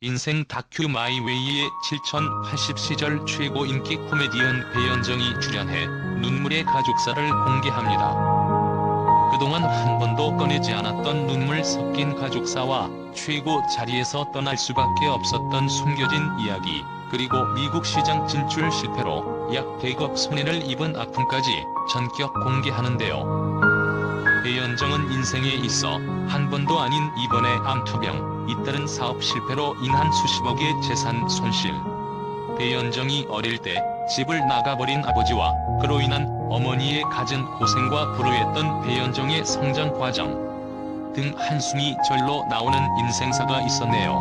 인생 다큐 마이웨이의 7080 시절 최고 인기 코미디언 배현정이 출연해 눈물의 가족사를 공개합니다. 그동안 한 번도 꺼내지 않았던 눈물 섞인 가족사와 최고 자리에서 떠날 수밖에 없었던 숨겨진 이야기, 그리고 미국 시장 진출 실패로 약 100억 손해를 입은 아픔까지 전격 공개하는데요. 배현정은 인생에 있어 한 번도 아닌 이번의 암투병, 잇따른 사업 실패로 인한 수십억의 재산 손실, 배현정이 어릴 때 집을 나가버린 아버지와 그로 인한 어머니의 갖은 고생과 불우했던 배현정의 성장 과정 등 한숨이 절로 나오는 인생사가 있었네요.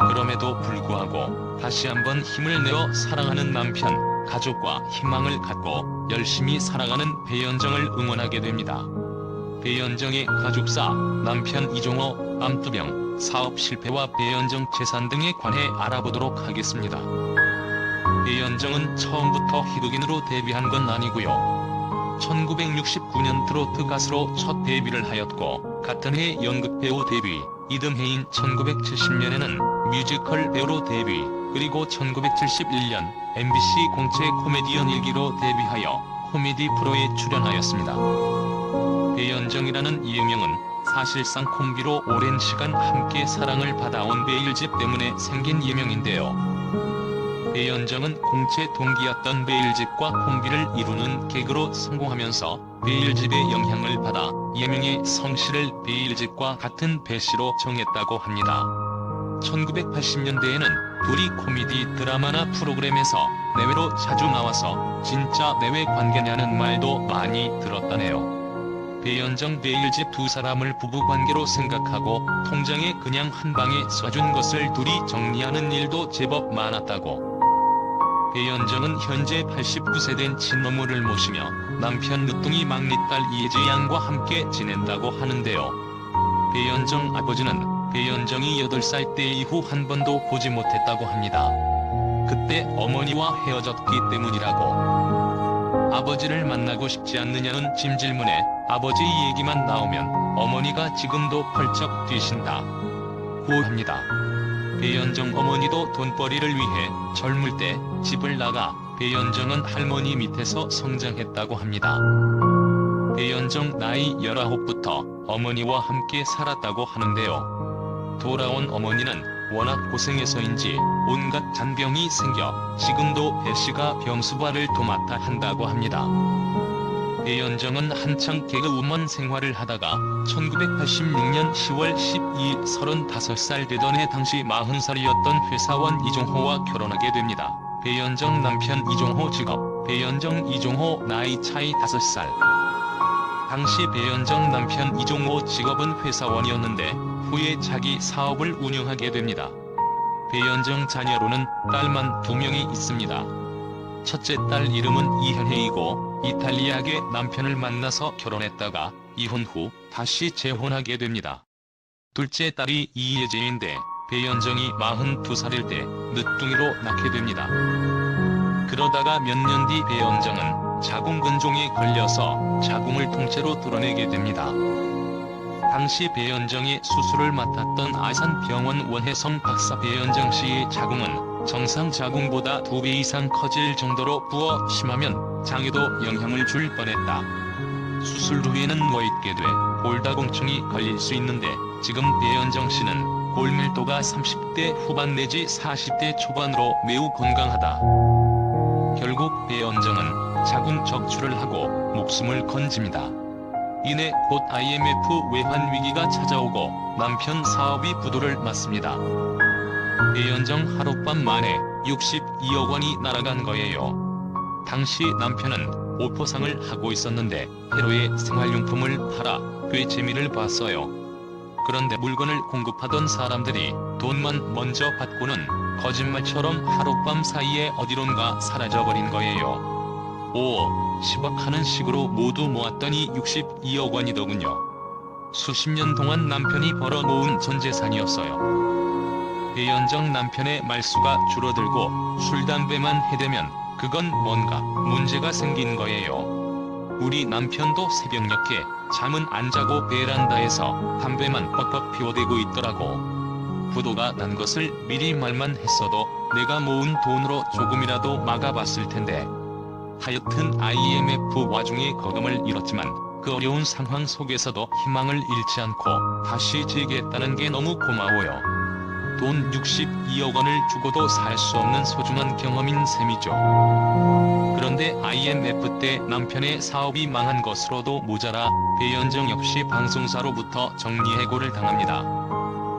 그럼에도 불구하고 다시 한번 힘을 내어 사랑하는 남편, 가족과 희망을 갖고 열심히 살아가는 배현정을 응원하게 됩니다. 배현정의 가족사, 남편 이종호, 암투병, 사업 실패와 배현정 재산 등에 관해 알아보도록 하겠습니다. 배현정은 처음부터 희극인으로 데뷔한 건 아니고요. 1969년 트로트 가수로 첫 데뷔를 하였고, 같은 해 연극배우 데뷔, 이듬해인 1970년에는 뮤지컬 배우로 데뷔, 그리고 1971년 MBC 공채 코미디언 1기로 데뷔하여 코미디 프로에 출연하였습니다. 배현정이라는 이예명은 사실상 콤비로 오랜 시간 함께 사랑을 받아온 베일집 때문에 생긴 예명인데요. 배현정은 공채 동기였던 베일집과 콤비를 이루는 개그로 성공하면서 베일집의 영향을 받아 예명의 성씨를 베일집과 같은 배씨로 정했다고 합니다. 1980년대에는 둘이 코미디 드라마나 프로그램에서 내외로 자주 나와서 진짜 내외 관계냐는 말도 많이 들었다네요. 배현정 베일집 두 사람을 부부관계로 생각하고 통장에 그냥 한 방에 쏴준 것을 둘이 정리하는 일도 제법 많았다고. 배현정은 현재 89세 된 친어머를 모시며 남편 늦둥이 막내딸 이혜지양과 함께 지낸다고 하는데요. 배현정 아버지는 배현정이 8살 때 이후 한 번도 보지 못했다고 합니다. 그때 어머니와 헤어졌기 때문이라고. 아버지를 만나고 싶지 않느냐는 짐질문에 아버지 얘기만 나오면 어머니가 지금도 펄쩍 뛰신다고 합니다. 배현정 어머니도 돈벌이를 위해 젊을 때 집을 나가 배현정은 할머니 밑에서 성장했다고 합니다. 배현정 나이 19부터 어머니와 함께 살았다고 하는데요. 돌아온 어머니는 워낙 고생해서인지 온갖 잔병이 생겨 지금도 배씨가 병수발을 도맡아 한다고 합니다. 배현정은 한창 개그우먼 생활을 하다가 1986년 10월 12일 35살 되던 해 당시 40살이었던 회사원 이종호와 결혼하게 됩니다. 배현정 남편 이종호 직업, 배현정 이종호 나이 차이 5살. 당시 배현정 남편 이종호 직업은 회사원이었는데 후에 자기 사업을 운영하게 됩니다. 배현정 자녀로는 딸만 2명이 있습니다. 첫째 딸 이름은 이현혜이고 이탈리아계 남편을 만나서 결혼했다가 이혼 후 다시 재혼하게 됩니다. 둘째 딸이 이예재인데 배현정이 42살일 때 늦둥이로 낳게 됩니다. 그러다가 몇 년 뒤 배현정은 자궁근종에 걸려서 자궁을 통째로 뚫어내게 됩니다. 당시 배현정의 수술을 맡았던 아산병원 원혜성 박사 배현정 씨의 자궁은 정상 자궁보다 2배 이상 커질 정도로 부어 심하면 장에도 영향을 줄 뻔했다. 수술 후에는 누워있게 돼 골다공증이 걸릴 수 있는데 지금 배현정 씨는 골밀도가 30대 후반 내지 40대 초반으로 매우 건강하다. 결국 배현정은 자궁 적출을 하고 목숨을 건집니다. 이내 곧 IMF 외환 위기가 찾아오고 남편 사업이 부도를 맞습니다. 배현정 하룻밤 만에 62억 원이 날아간 거예요. 당시 남편은 오포상을 하고 있었는데 회로에 생활용품을 팔아 꽤 재미를 봤어요. 그런데 물건을 공급하던 사람들이 돈만 먼저 받고는 거짓말처럼 하룻밤 사이에 어디론가 사라져버린 거예요. 10억 하는 식으로 모두 모았더니 62억 원이더군요. 수십 년 동안 남편이 벌어모은 전 재산이었어요. 배현정 남편의 말수가 줄어들고 술 담배만 해대면 그건 뭔가 문제가 생긴 거예요. 우리 남편도 새벽녘에 잠은 안 자고 베란다에서 담배만 뻑뻑 피워대고 있더라고. 부도가 난 것을 미리 말만 했어도 내가 모은 돈으로 조금이라도 막아봤을 텐데. 하여튼 IMF 와중에 거금을 잃었지만 그 어려운 상황 속에서도 희망을 잃지 않고 다시 재기했다는 게 너무 고마워요. 돈 62억 원을 주고도 살 수 없는 소중한 경험인 셈이죠. 그런데 IMF 때 남편의 사업이 망한 것으로도 모자라 배현정 역시 방송사로부터 정리해고를 당합니다.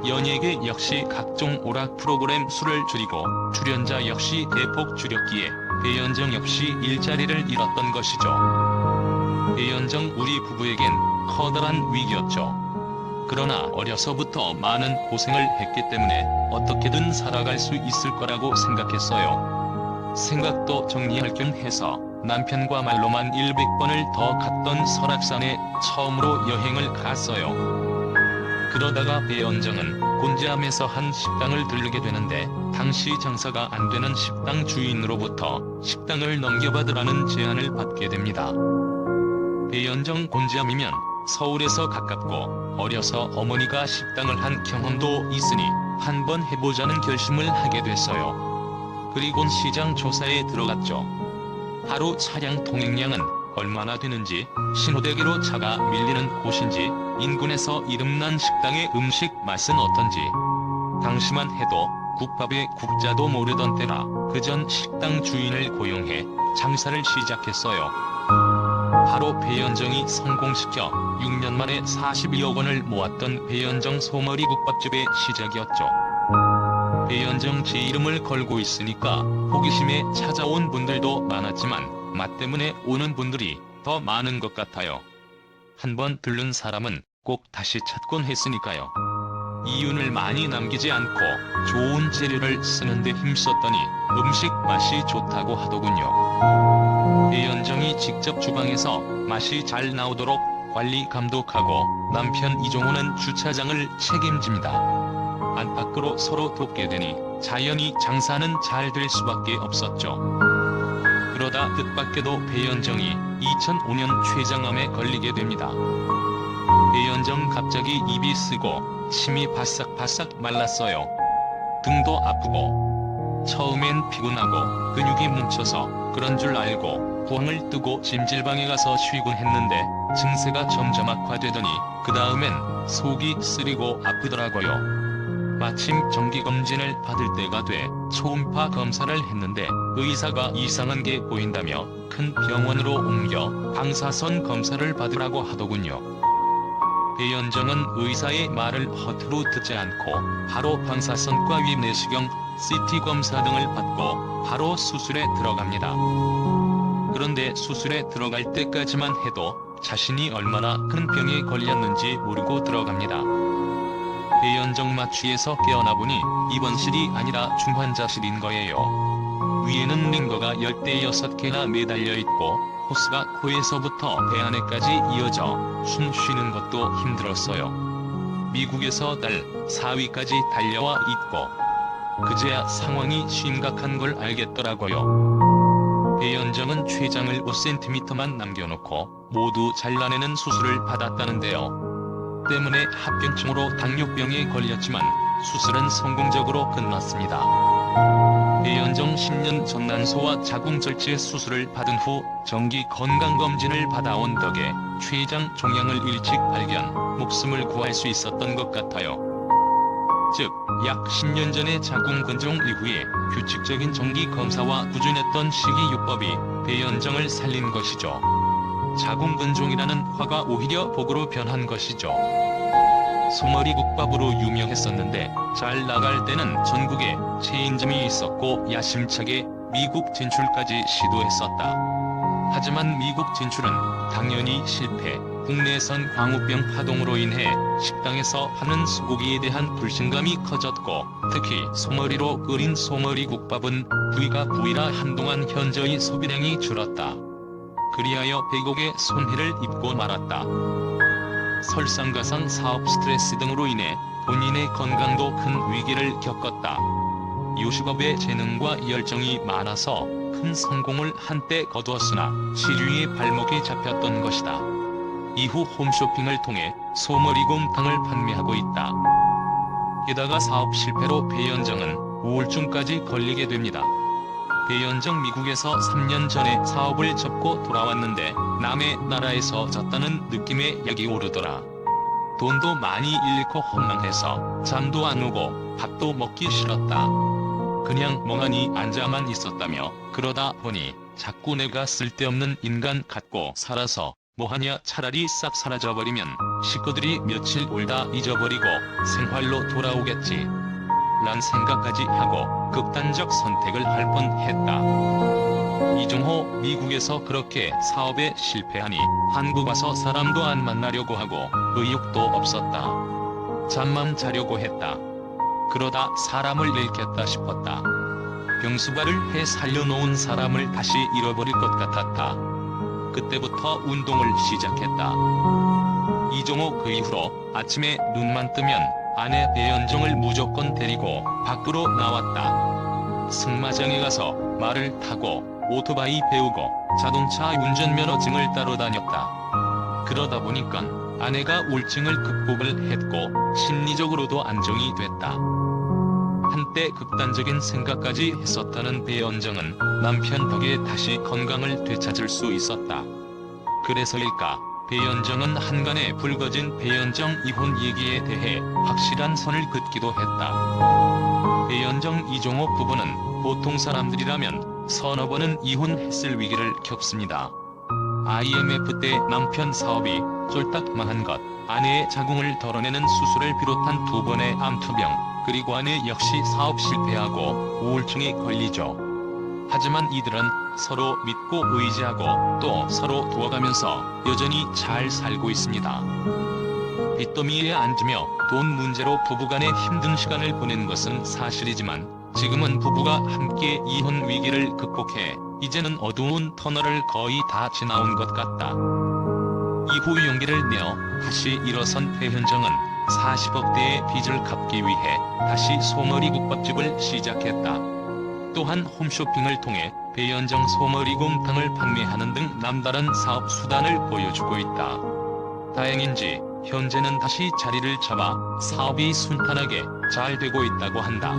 연예계 역시 각종 오락 프로그램 수를 줄이고 출연자 역시 대폭 줄였기에 배현정 역시 일자리를 잃었던 것이죠. 배현정 우리 부부에겐 커다란 위기였죠. 그러나 어려서부터 많은 고생을 했기 때문에 어떻게든 살아갈 수 있을 거라고 생각했어요. 생각도 정리할 겸 해서 남편과 말로만 100번을 더 갔던 설악산에 처음으로 여행을 갔어요. 그러다가 배현정은 곤지암에서 한 식당을 들르게 되는데 당시 장사가 안 되는 식당 주인으로부터 식당을 넘겨받으라는 제안을 받게 됩니다. 배현정 곤지암이면 서울에서 가깝고 어려서 어머니가 식당을 한 경험도 있으니 한번 해보자는 결심을 하게 됐어요. 그리곤 시장 조사에 들어갔죠. 하루 차량 통행량은 얼마나 되는지, 신호대교로 차가 밀리는 곳인지, 인근에서 이름난 식당의 음식 맛은 어떤지. 당시만 해도 국밥의 국자도 모르던 때라 그전 식당 주인을 고용해 장사를 시작했어요. 바로 배현정이 성공시켜 6년 만에 42억 원을 모았던 배현정 소머리 국밥집의 시작이었죠. 배현정 제 이름을 걸고 있으니까 호기심에 찾아온 분들도 많았지만 맛 때문에 오는 분들이 더 많은 것 같아요. 한번 들른 사람은 꼭 다시 찾곤 했으니까요. 이윤을 많이 남기지 않고 좋은 재료를 쓰는데 힘썼더니 음식 맛이 좋다고 하더군요. 배현정이 직접 주방에서 맛이 잘 나오도록 관리 감독하고 남편 이종호는 주차장을 책임집니다. 안팎으로 서로 돕게 되니 자연히 장사는 잘 될 수밖에 없었죠. 그러다 뜻밖에도 배현정이 2005년 췌장암에 걸리게 됩니다. 배현정 갑자기 입이 쓰고 침이 바싹바싹 말랐어요. 등도 아프고 처음엔 피곤하고 근육이 뭉쳐서 그런 줄 알고 부항을 뜨고 찜질방에 가서 쉬곤 했는데 증세가 점점 악화되더니 그 다음엔 속이 쓰리고 아프더라고요. 마침 정기검진을 받을 때가 돼 초음파 검사를 했는데 의사가 이상한 게 보인다며 큰 병원으로 옮겨 방사선 검사를 받으라고 하더군요. 배현정은 의사의 말을 허투루 듣지 않고 바로 방사선과 위내시경, CT 검사 등을 받고 바로 수술에 들어갑니다. 그런데 수술에 들어갈 때까지만 해도 자신이 얼마나 큰 병에 걸렸는지 모르고 들어갑니다. 배현정 마취에서 깨어나 보니 입원실이 아니라 중환자실인 거예요. 위에는 링거가 16개나 매달려 있고 호스가 코에서부터 배 안에까지 이어져 숨 쉬는 것도 힘들었어요. 미국에서 달 4위까지 달려와 있고 그제야 상황이 심각한 걸 알겠더라고요. 배현정은 췌장을 5cm만 남겨놓고 모두 잘라내는 수술을 받았다는데요. 때문에 합병증으로 당뇨병에 걸렸지만 수술은 성공적으로 끝났습니다. 배현정 10년 전난소와 자궁절제 수술을 받은 후 정기 건강검진을 받아온 덕에 췌장 종양을 일찍 발견, 목숨을 구할 수 있었던 것 같아요. 즉, 약 10년 전의 자궁근종 이후에 규칙적인 정기검사와 꾸준했던 식이요법이 배현정을 살린 것이죠. 자궁근종이라는 화가 오히려 복으로 변한 것이죠. 소머리 국밥으로 유명했었는데 잘 나갈 때는 전국에 체인점이 있었고 야심차게 미국 진출까지 시도했었다. 하지만 미국 진출은 당연히 실패. 국내선 광우병 파동으로 인해 식당에서 하는 소고기에 대한 불신감이 커졌고 특히 소머리로 끓인 소머리 국밥은 부위가 부위라 한동안 현저히 소비량이 줄었다. 그리하여 백억의 손해를 입고 말았다. 설상가상 사업 스트레스 등으로 인해 본인의 건강도 큰 위기를 겪었다. 요식업에 재능과 열정이 많아서 큰 성공을 한때 거두었으나 시류의 발목에 잡혔던 것이다. 이후 홈쇼핑을 통해 소머리곰탕을 판매하고 있다. 게다가 사업 실패로 배현정은 우울증까지 걸리게 됩니다. 배현정 미국에서 3년 전에 사업을 접고 돌아왔는데 남의 나라에서 졌다는 느낌의 약이 오르더라. 돈도 많이 잃고 허망해서 잠도 안 오고 밥도 먹기 싫었다. 그냥 멍하니 앉아만 있었다며 그러다 보니 자꾸 내가 쓸데없는 인간 같고 살아서 뭐하냐 차라리 싹 사라져버리면 식구들이 며칠 울다 잊어버리고 생활로 돌아오겠지 란 생각까지 하고 극단적 선택을 할 뻔했다. 이종호 미국에서 그렇게 사업에 실패하니 한국 와서 사람도 안 만나려고 하고 의욕도 없었다. 잠만 자려고 했다. 그러다 사람을 잃겠다 싶었다. 병수발을 해 살려놓은 사람을 다시 잃어버릴 것 같았다. 그때부터 운동을 시작했다. 이종호 그 이후로 아침에 눈만 뜨면 아내 배현정을 무조건 데리고 밖으로 나왔다. 승마장에 가서 말을 타고 오토바이 배우고 자동차 운전면허증을 따러 다녔다. 그러다 보니까 아내가 우울증을 극복을 했고 심리적으로도 안정이 됐다. 한때 극단적인 생각까지 했었다는 배현정은 남편 덕에 다시 건강을 되찾을 수 있었다. 그래서일까 배현정은 한간에 불거진 배현정 이혼 얘기에 대해 확실한 선을 긋기도 했다. 배현정 이종호 부부는 보통 사람들이라면 서너 번은 이혼했을 위기를 겪습니다. IMF 때 남편 사업이 쫄딱 망한 것, 아내의 자궁을 덜어내는 수술을 비롯한 2번의 암투병, 그리고 아내 역시 사업 실패하고 우울증에 걸리죠. 하지만 이들은 서로 믿고 의지하고 또 서로 도와가면서 여전히 잘 살고 있습니다. 빚더미에 앉으며 돈 문제로 부부간의 힘든 시간을 보낸 것은 사실이지만 지금은 부부가 함께 이혼 위기를 극복해 이제는 어두운 터널을 거의 다 지나온 것 같다. 이후 용기를 내어 다시 일어선 배현정은 40억대의 빚을 갚기 위해 다시 소머리 국밥집을 시작했다. 또한 홈쇼핑을 통해 배현정 소머리곰탕을 판매하는 등 남다른 사업 수단을 보여주고 있다. 다행인지 현재는 다시 자리를 잡아 사업이 순탄하게 잘 되고 있다고 한다.